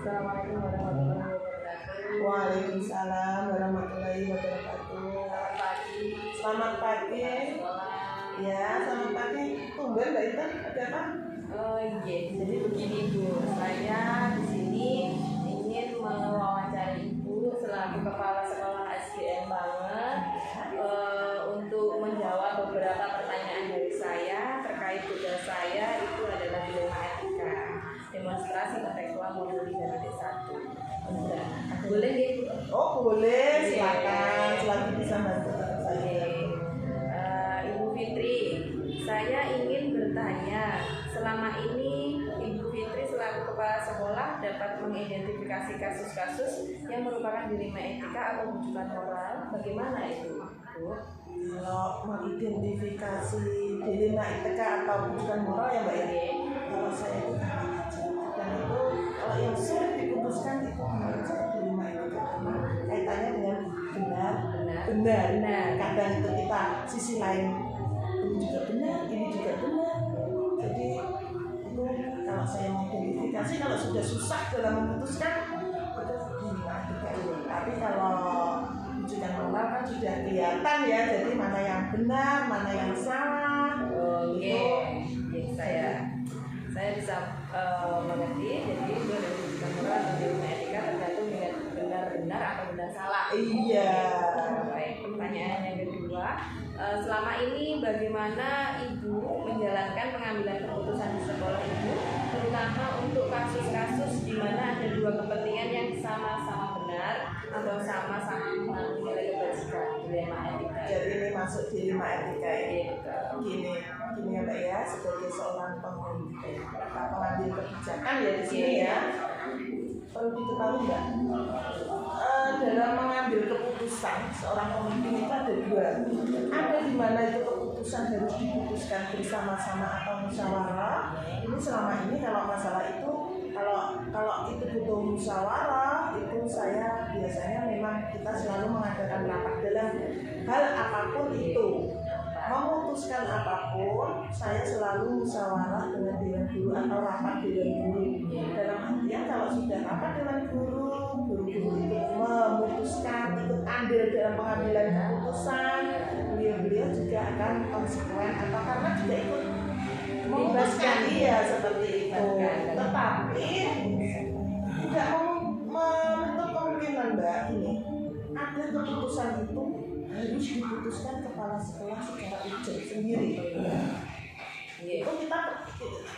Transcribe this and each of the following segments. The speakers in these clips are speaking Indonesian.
Assalamualaikum warahmatullahi wabarakatuh. Waalaikumsalam warahmatullahi wabarakatuh. Selamat pagi. Selamat pagi. Ya, selamat pagi. Tumben Mbak Intan, ada apa? Oh iya, jadi begini Bu, saya di sini ingin mewawancari Ibu selaku kepala sekolah SDN Banget untuk menjawab beberapa pertanyaan dari saya terkait tugas saya itu adalah dilema etika demonstrasi kontekstual modul 3.1. Boleh nggih? Oh boleh, silakan. Selagi bisa bantu saya. Ibu Fitri, saya ingin bertanya, selama ini Ibu Fitri selaku kepala sekolah dapat mengidentifikasi kasus-kasus yang merupakan dilema etika atau rujukan moral. Bagaimana itu, Bu? Kalau mengidentifikasi dilema etika atau rujukan moral ya Mbak ya. Kalau saya itu dan itu kalau yang sulit diputuskan itu menurut saya dilema etika karena kaitannya dengan benar. Kadang itu kita sisi lain ini juga benar, ini juga benar. Jadi itu kalau saya mengidentifikasi, kalau sudah susah dalam memutuskan itu dilema etika itu. Tapi kalau rujukan moral kan sudah kelihatan ya, jadi mana yang benar, mana yang salah. Saya bisa mengerti. Jadi itu dari rujukan moral atau dilema etika tergantung dengan benar atau benar salah. Iya. Baik, pertanyaan yang kedua, selama ini bagaimana Ibu menjalankan pengambilan keputusan di sekolah Ibu, terutama untuk kasus-kasus di mana ada dua kepentingan yang sama-sama benar atau sama-sama mengandung nilai kebajikan, dilema etika. Jadi ini masuk dilema etika ya. Gitu. Gini ya Mbak ya, sebagai seorang pengambil kebijakan ya di sini ya. Perlu diketahui Mbak, dalam mengambil keputusan seorang pemimpin itu ada dua. Ada di mana itu keputusan harus diputuskan bersama-sama atau musyawarah. Ini selama ini kalau masalah itu kalau itu butuh musyawarah, itu saya biasanya memang kita selalu mengadakan rapat dalam hal apapun itu. Memutuskan apapun, saya selalu musyawarah dengan dewan guru atau rapat dewan guru. Dalam artian kalau sudah rapat dewan guru itu memutuskan, ikut andil dalam pengambilan keputusan, beliau juga akan konsekuen atau karena juga ikut memutuskan dia seperti itu. Tetapi tidak menutup kemungkinan Mbak ini ada keputusan itu harus diputuskan kepala sekolah secara ujian sendiri.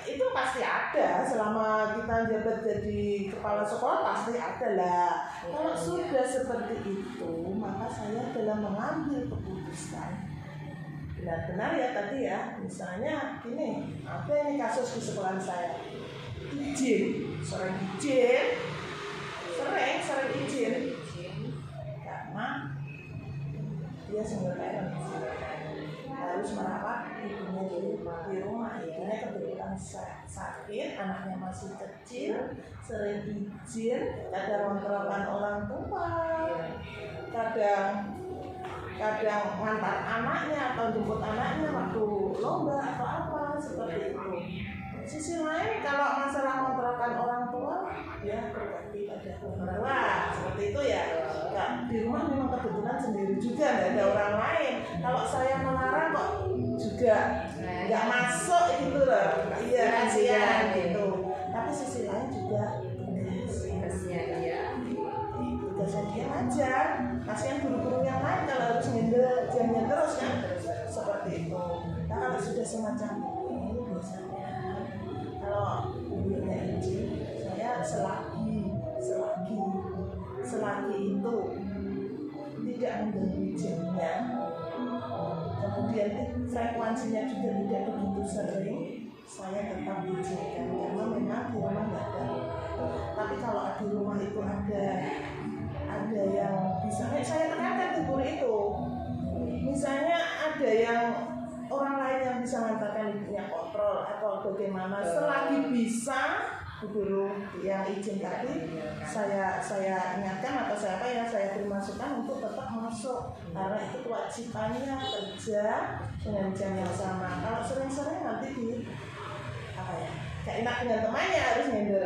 Itu pasti ada selama kita jabat jadi kepala sekolah, pasti ada lah. Kalau sudah seperti itu, maka saya dalam mengambil keputusan benar-benar ya tadi ya, misalnya ini ada ini kasus di sekolah saya, sering izin karena dia single parent harus merawat ibunya di rumah. Ibunya kebetulan sakit, anaknya masih kecil, sering izin, kadang kontrolkan orang tua, kadang ngantar anaknya atau jemput anaknya waktu lomba atau apa seperti itu. Sisi lain kalau masalah kontrolkan orang tua ya berbagi pada orang tua seperti itu ya. Di rumah memang kebetulan sendiri juga, tidak ada orang lain. Kalau saya melarang kok juga nggak masuk gitu loh. Iya kasihan gitu. Tapi sisi lain juga tugasnya dia ngajar. Kasihan guru-guru yang lain kalau harus jangan terus kan seperti itu. Nah kalau sudah semacam ini biasanya kalau ibunya izin, saya selagi itu tidak mengganggu jamnya, kemudian frekuensinya juga tidak begitu sering, saya tetap izinkan karena memang di rumah nggak ada. Tapi kalau di rumah itu ada yang bisa, saya tekankan di guru itu, misalnya ada yang orang lain yang bisa mengantarkan ibunya kontrol atau bagaimana, selagi bisa guru yang izin tadi saya ingatkan atau saya beri masukan untuk tetap masuk karena itu kewajibannya kerja dengan jam yang sama. Kalau sering-sering nanti gak enak dengan temannya harus nyender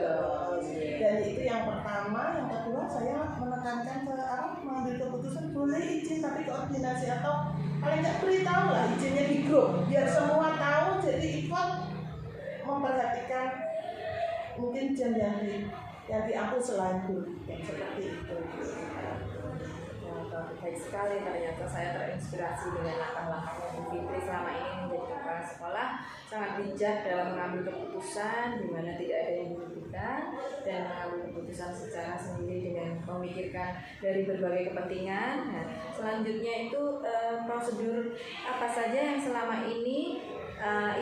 dan itu yang yang pertama, yang kedua saya menekankan ke mengambil keputusan boleh izin tapi koordinasi atau paling nggak beritahu lah izinnya di grup biar semua tahu, jadi ikut memperhatikan mungkin jam yang diambil selain guru yang seperti itu. Baik sekali, ternyata saya terinspirasi dengan langkah-langkahnya Bu Fitri selama ini menjadi kepala sekolah, sangat bijak dalam mengambil keputusan di mana tidak ada yang dirugikan dan mengambil keputusan secara sendiri dengan memikirkan dari berbagai kepentingan. Nah, selanjutnya itu prosedur apa saja yang selama ini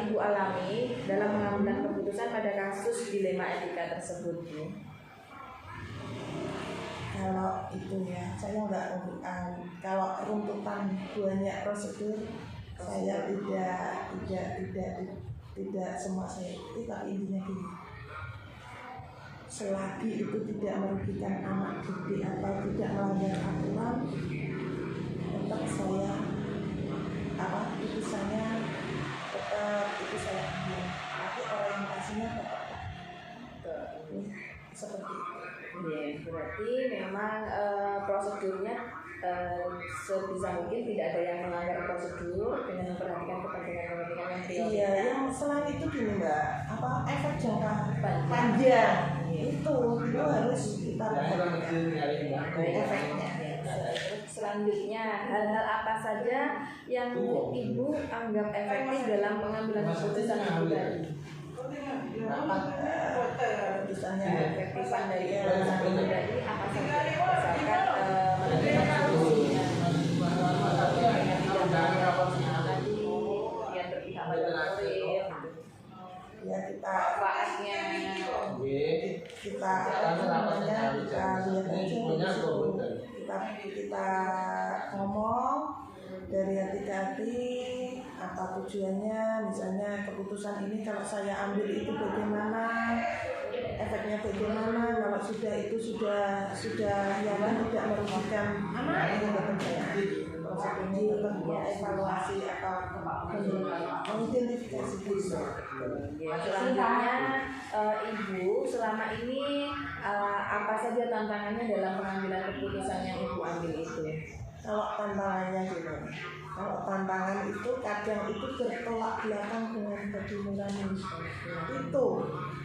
Ibu alami dalam mengambil keputusan pada kasus dilema etika tersebut, Bu? Kalau itu ya, saya nggak kalau runtutan banyak prosedur, saya tidak semua saya ikuti, tapi intinya gini, selagi itu tidak merugikan anak didik atau tidak melanggar aturan, tetap saya putusannya tetap itu saya ambil, tapi orientasinya tetap seperti itu. Ya, berarti memang prosedurnya sebisa mungkin tidak ada yang melanggar prosedur dengan memperhatikan kepentingan yang prioritas. Iya, yang selain itu gini Mbak, efek jangka panjang itu harus kita efeknya. Selanjutnya, hal-hal apa saja yang Ibu anggap efektif dalam pengambilan keputusan Ibu tadi? Misalnya Efektifan dari keputusan Ibu tadi apa saja? Misalkan menentukan solusinya, dengan tidak melanggar tadi, yang berpihak pada murid, ya kita manfaatnya. kita lihat aja, kita ngomong dari hati-hati apa tujuannya, misalnya keputusan ini kalau saya ambil itu bagaimana, efeknya bagaimana, kalau sudah yang tidak merugikan anak ini saya prosedurnya tentunya evaluasi atau mengidentifikasi diri. Selanjutnya Ibu selama ini apa saja tantangannya dalam pengambilan keputusan yang Ibu ambil itu? Kalau tantangannya gini, kalau tantangan itu kadang itu bertolak belakang dengan keinginan itu.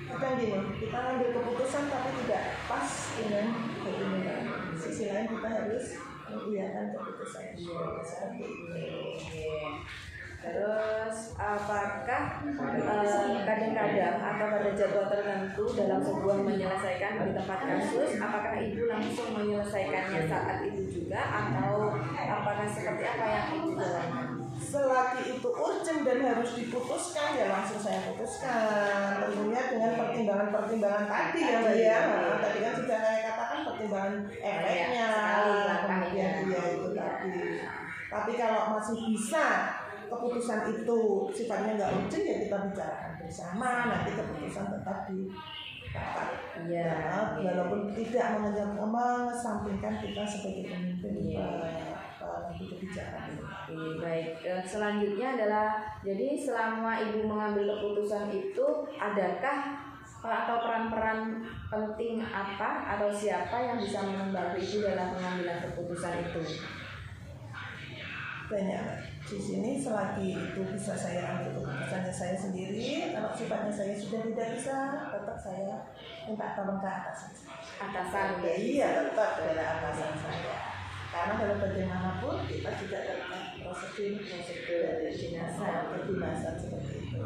Kadang gini, kita ambil keputusan tapi tidak pas dengan keinginan. Sisi lain kita harus mengiyakan keputusan seperti itu. Terus apakah kadang-kadang atau pada jadwal tertentu dalam sebuah menyelesaikan di tempat kasus, apakah Ibu langsung menyelesaikannya saat itu juga atau apakah seperti apa yang Ibu jalankan? Selagi itu urgent dan harus diputuskan ya langsung saya putuskan, tentunya dengan pertimbangan-pertimbangan tadi ya Mbak ya. Tadi kan sudah saya katakan pertimbangan efeknya, kemudian dia itu tadi. Tapi kalau masih bisa keputusan itu sifatnya nggak urgent ya kita bicarakan bersama, nanti keputusan tetap didapat. Iya. Walaupun tidak mengesampingkan kita sebagai pemimpin nanti kebijakan. Baik, selanjutnya adalah jadi selama Ibu mengambil keputusan itu adakah atau peran-peran penting apa atau siapa yang bisa membantu Ibu dalam pengambilan keputusan itu? Banyak di sini, selagi itu bisa saya ambil keputusannya saya sendiri. Kalau sifatnya saya sudah tidak bisa, tetap saya minta tolong ke atasan. Iya, tetap adalah atasan saya. Karena kalau bagaimanapun kita juga tetap prosedur kedinasan seperti itu.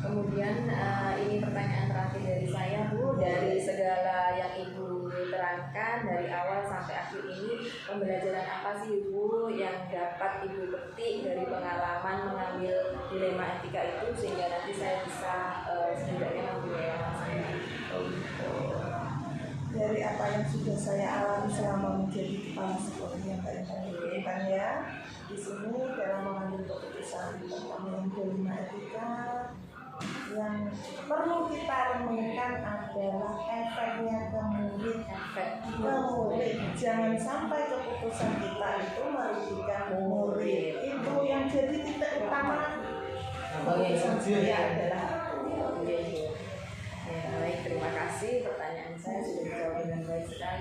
Kemudian ini pertanyaan terakhir dari saya Bu, dari segala yang Ibu terangkan dari awal sampai akhir ini, pembelajaran apa sih Ibu yang dapat Ibu petik dari pengalaman mengambil dilema etika itu sehingga nanti saya bisa setidaknya mempunyai wawasan? Dari apa yang sudah saya alami selama menjadi kepala sekolah yang banyak diberikan ya, di sini dalam mengambil keputusan tentang dilema etika, yang perlu kita renungkan adalah efeknya ke murid. Jangan sampai keputusan kita itu merugikan murid. Itu yang jadi titik utama keputusan saya adalah. Ya, baik, terima kasih. Pertanyaan saya sudah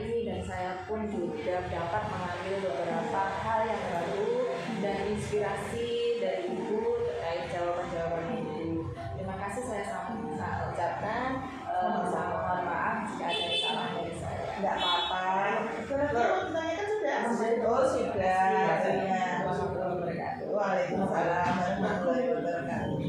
ini, dan saya pun juga dapat mengambil beberapa hal yang baru dan inspirasi dari Ibu terkait jawaban-jawaban Ibu. Terima kasih saya ucapkan. Saya mohon maaf jika ada kesalahan dari saya. Enggak apa-apa. Kalau ditanyakan sudah. Oh sudah. Ya. Waalaikumsalam warahmatullahi wabarakatuh.